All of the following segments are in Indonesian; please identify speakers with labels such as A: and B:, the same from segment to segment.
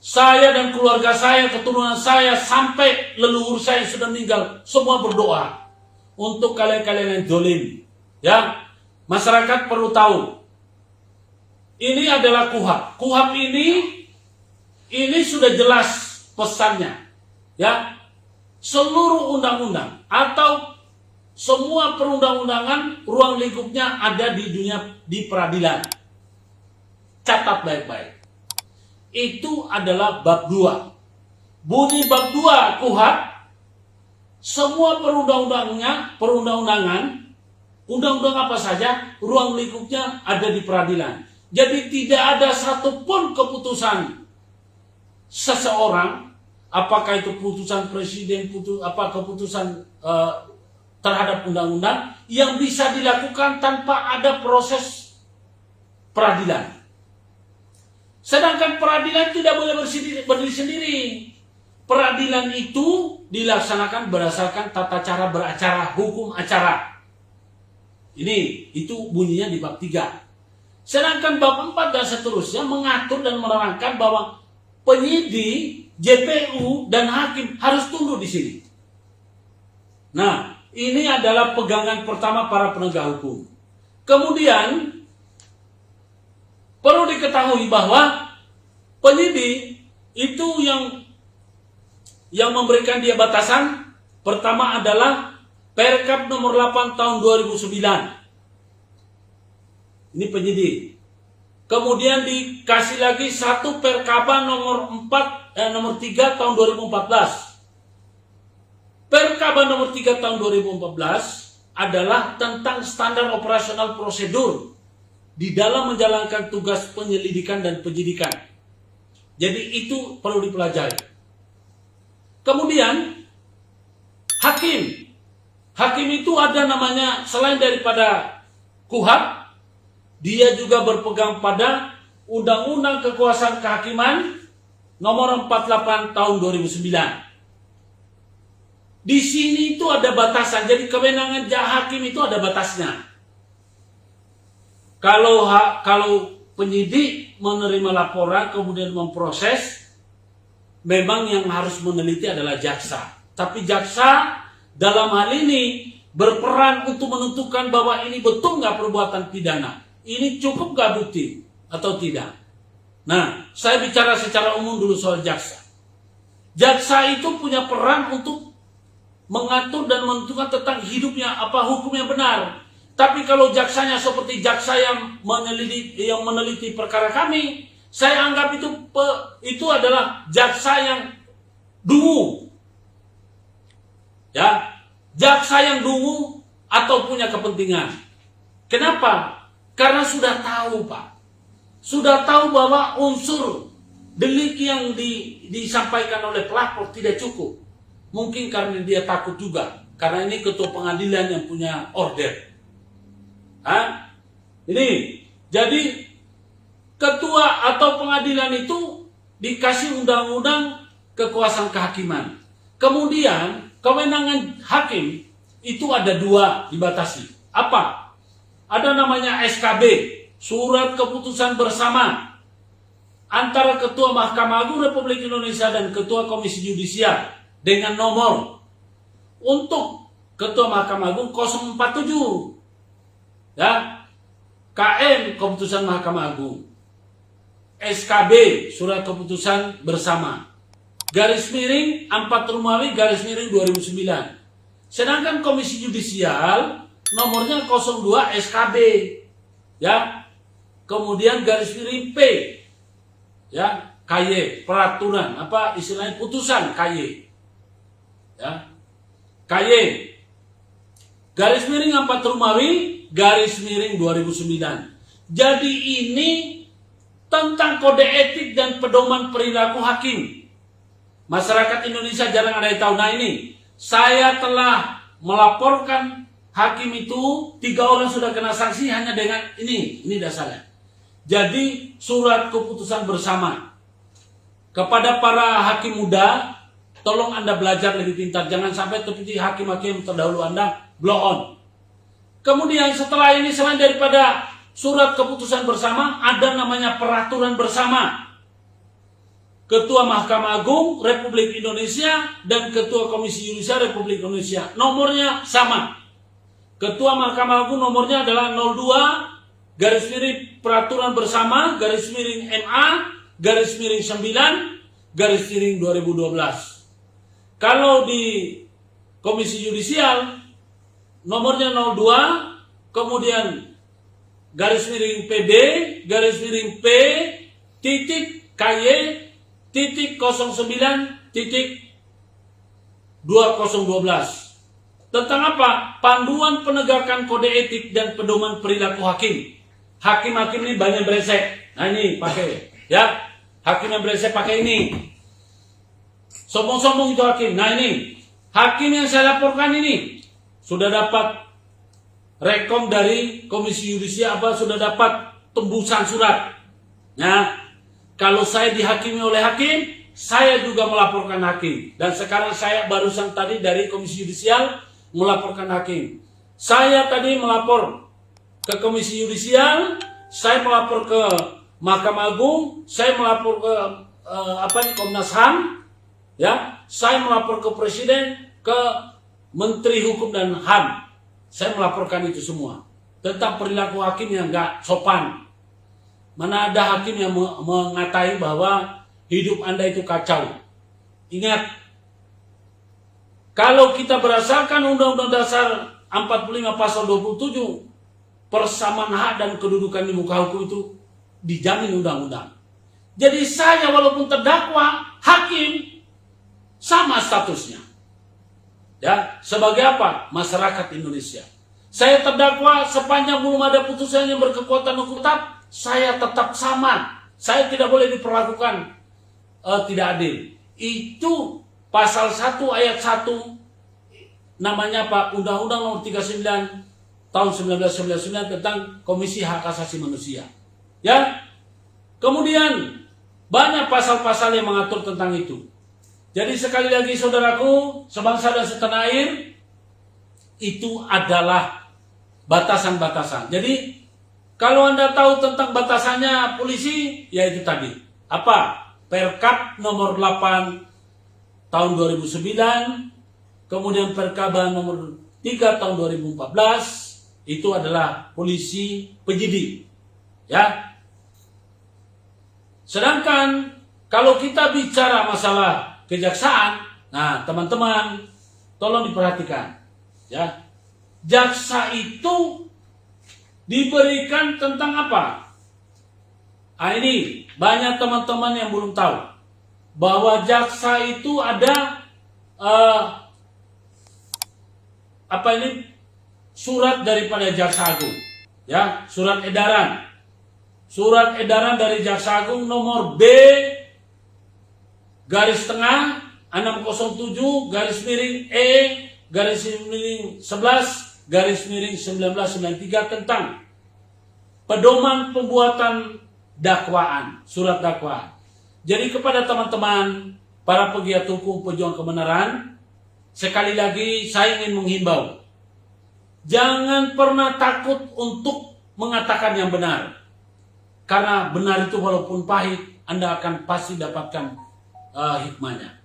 A: Saya dan keluarga saya, keturunan saya, sampai leluhur saya yang sudah meninggal, semua berdoa untuk kalian-kalian yang zalim. Ya, masyarakat perlu tahu, ini adalah KUHP. KUHP ini sudah jelas pesannya. Ya, seluruh undang-undang atau semua perundang-undangan ruang lingkupnya ada di dunia, di peradilan. Catat baik-baik. Itu adalah bab 2. Bunyi bab 2 KUHP, semua perundang-undangan, undang-undang apa saja, ruang lingkupnya ada di peradilan. Jadi tidak ada satupun keputusan seseorang, apakah itu keputusan presiden, keputusan terhadap undang-undang, yang bisa dilakukan tanpa ada proses peradilan. Sedangkan peradilan tidak boleh berdiri sendiri. Peradilan itu dilaksanakan berdasarkan tata cara beracara, hukum acara. Itu bunyinya di bab 3. Sedangkan bab 4 dan seterusnya mengatur dan menerangkan bahwa penyidik, JPU, dan hakim harus tunduk di sini. Nah, ini adalah pegangan pertama para penegak hukum. Kemudian perlu diketahui bahwa penyidik itu yang memberikan dia batasan pertama adalah Perkap nomor 8 tahun 2009. Ini penyidik. Kemudian dikasih lagi satu Perkaba nomor 3 tahun 2014. Perkaba nomor 3 tahun 2014 adalah tentang standar operasional prosedur di dalam menjalankan tugas penyelidikan dan penyidikan. Jadi itu perlu dipelajari. Kemudian hakim. Hakim itu ada namanya, selain daripada KUHP, dia juga berpegang pada Undang-Undang Kekuasaan Kehakiman nomor 48 tahun 2009. Di sini itu ada batasan. Jadi kewenangan hakim itu ada batasnya. Kalau penyidik menerima laporan kemudian memproses, memang yang harus meneliti adalah jaksa. Tapi jaksa dalam hal ini berperan untuk menentukan bahwa ini betul nggak perbuatan pidana, ini cukup nggak bukti atau tidak. Nah, saya bicara secara umum dulu soal jaksa. Jaksa itu punya peran untuk mengatur dan menentukan tentang hidupnya apa hukum yang benar. Tapi kalau jaksanya seperti jaksa yang meneliti perkara kami, saya anggap itu adalah jaksa yang dungu. Ya, jaksa yang dungu atau punya kepentingan. Kenapa? Karena sudah tahu, Pak. Sudah tahu bahwa unsur delik yang disampaikan oleh pelapor tidak cukup. Mungkin karena dia takut juga, karena ini ketua pengadilan yang punya order. Jadi ketua atau pengadilan itu dikasih undang-undang kekuasaan kehakiman. Kemudian kewenangan hakim itu ada 2 dibatasi. Apa? Ada namanya SKB, surat keputusan bersama antara Ketua Mahkamah Agung Republik Indonesia dan Ketua Komisi Yudisial dengan nomor untuk Ketua Mahkamah Agung 047. Ya, KM keputusan Mahkamah Agung, SKB surat keputusan bersama, garis miring 4 Romawi garis miring 2009. Sedangkan Komisi Yudisial nomornya 02 SKB, ya, kemudian garis miring P, ya, KY peraturan apa istilahnya putusan KY, ya, KY garis miring 4 Romawi garis miring 2009. Jadi ini tentang kode etik dan pedoman perilaku hakim. Masyarakat Indonesia jarang ada yang tahu. Nah, ini saya telah melaporkan hakim itu 3 orang sudah kena sanksi hanya dengan ini dasarnya. Jadi surat keputusan bersama. Kepada para hakim muda, tolong Anda belajar lebih pintar. Jangan sampai seperti hakim-hakim terdahulu Anda blow on. Kemudian setelah ini, selain daripada surat keputusan bersama, ada namanya peraturan bersama. Ketua Mahkamah Agung Republik Indonesia dan Ketua Komisi Yudisial Republik Indonesia. Nomornya sama. Ketua Mahkamah Agung nomornya adalah 02 garis miring peraturan bersama garis miring MA garis miring 9 garis miring 2012. Kalau di Komisi Yudisial nomornya 02 kemudian garis miring PB garis miring P titik KY titik 09 titik 2012 tentang apa? Panduan penegakan kode etik dan pedoman perilaku hakim. Hakim-hakim ini banyak beresek. Nah ini pakai ya. Hakim yang beresek pakai ini. Sombong-sombong itu hakim. Nah ini hakim yang saya laporkan ini sudah dapat rekom dari Komisi Yudisial apa sudah dapat tembusan surat. Nah, kalau saya dihakimi oleh hakim, saya juga melaporkan hakim. Dan sekarang saya barusan tadi dari Komisi Yudisial melaporkan hakim. Saya tadi melapor ke Komisi Yudisial, saya melapor ke Mahkamah Agung, saya melapor ke Komnas HAM, ya, saya melapor ke Presiden, ke Menteri Hukum dan HAM. Saya melaporkan itu semua tentang perilaku hakim yang nggak sopan. Mana ada hakim yang mengatai bahwa hidup Anda itu kacau. Ingat, kalau kita berdasarkan Undang-Undang Dasar 45 Pasal 27, persamaan hak dan kedudukan di muka hukum itu dijamin undang-undang. Jadi saya walaupun terdakwa, hakim sama statusnya. Ya, sebagai apa? Masyarakat Indonesia. Saya terdakwa sepanjang belum ada putusan yang berkekuatan hukum tetap, saya tetap sama. Saya tidak boleh diperlakukan tidak adil. Itu pasal 1 ayat 1 namanya apa? Undang-Undang Nomor 39 tahun 1999 tentang Komisi Hak Asasi Manusia. Ya. Kemudian banyak pasal-pasal yang mengatur tentang itu. Jadi sekali lagi saudaraku, sebangsa dan setanah air, itu adalah batasan-batasan. Jadi kalau Anda tahu tentang batasannya polisi, ya itu tadi. Apa? Perkap nomor 8 tahun 2009, kemudian Perkaba nomor 3 tahun 2014, itu adalah polisi penyidik. Ya. Sedangkan kalau kita bicara masalah kejaksaan, nah teman-teman tolong diperhatikan. Ya. Jaksa itu diberikan tentang apa? Nah ini banyak teman-teman yang belum tahu bahwa jaksa itu ada surat daripada Jaksa Agung, ya, surat edaran dari Jaksa Agung nomor B garis tengah 607 garis miring E garis miring 11 garis miring 1993 tentang pedoman pembuatan dakwaan, surat dakwaan. Jadi kepada teman-teman para pegiat hukum pejuang kebenaran, sekali lagi saya ingin menghimbau, jangan pernah takut untuk mengatakan yang benar. Karena benar itu walaupun pahit, Anda akan pasti dapatkan hikmahnya.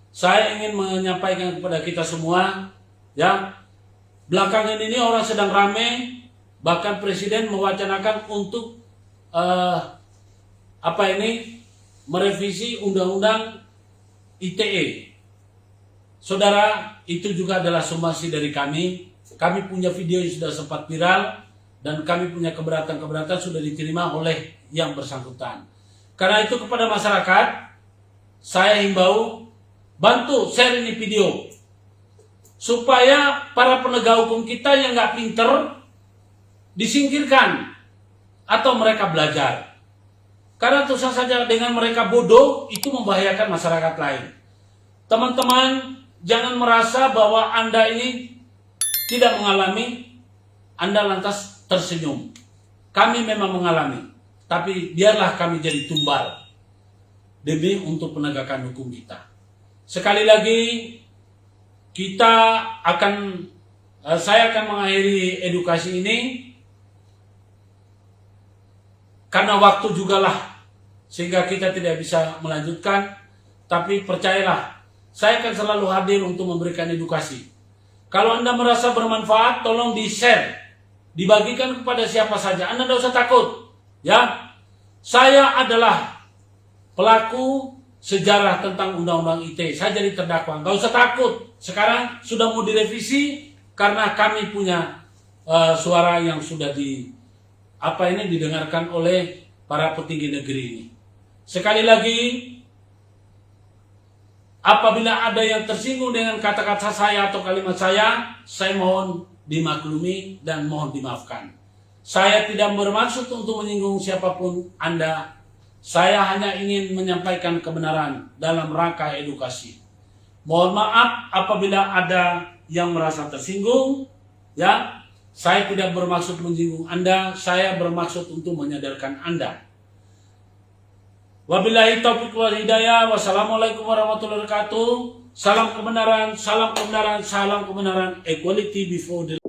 A: Saya ingin menyampaikan kepada kita semua, ya, belakangan ini orang sedang ramai, bahkan Presiden mewacanakan untuk merevisi Undang-Undang ITE. Saudara, itu juga adalah sumbangsi dari kami. Kami punya video yang sudah sempat viral dan kami punya keberatan-keberatan sudah diterima oleh yang bersangkutan. Karena itu kepada masyarakat, saya himbau bantu share ini video supaya para penegak hukum kita yang nggak pinter disingkirkan atau mereka belajar. Karena tentu saja dengan mereka bodoh itu membahayakan masyarakat lain. Teman-teman, jangan merasa bahwa Anda ini tidak mengalami, Anda lantas tersenyum. Kami memang mengalami, tapi biarlah kami jadi tumbal demi untuk penegakan hukum kita. Sekali lagi, saya akan mengakhiri edukasi ini karena waktu juga lah, sehingga kita tidak bisa melanjutkan. tapi percayalah, saya akan selalu hadir untuk memberikan edukasi. Kalau Anda merasa bermanfaat, tolong di-share, dibagikan kepada siapa saja. Anda tidak usah takut. Ya, saya adalah pelaku sejarah tentang Undang-Undang ITE. Saya jadi terdakwa. Nggak usah takut. Sekarang sudah mau direvisi karena kami punya suara yang sudah didengarkan oleh para petinggi negeri ini. Sekali lagi, apabila ada yang tersinggung dengan kata-kata saya atau kalimat saya mohon dimaklumi dan mohon dimaafkan. Saya tidak bermaksud untuk menyinggung siapapun Anda. Saya hanya ingin menyampaikan kebenaran dalam rangka edukasi. Mohon maaf apabila ada yang merasa tersinggung, ya. Saya tidak bermaksud menyinggung Anda, saya bermaksud untuk menyadarkan Anda. Wabillahi taufiq wal hidayah. Wassalamualaikum warahmatullahi wabarakatuh. Salam kebenaran, salam kebenaran, salam kebenaran. Equality before the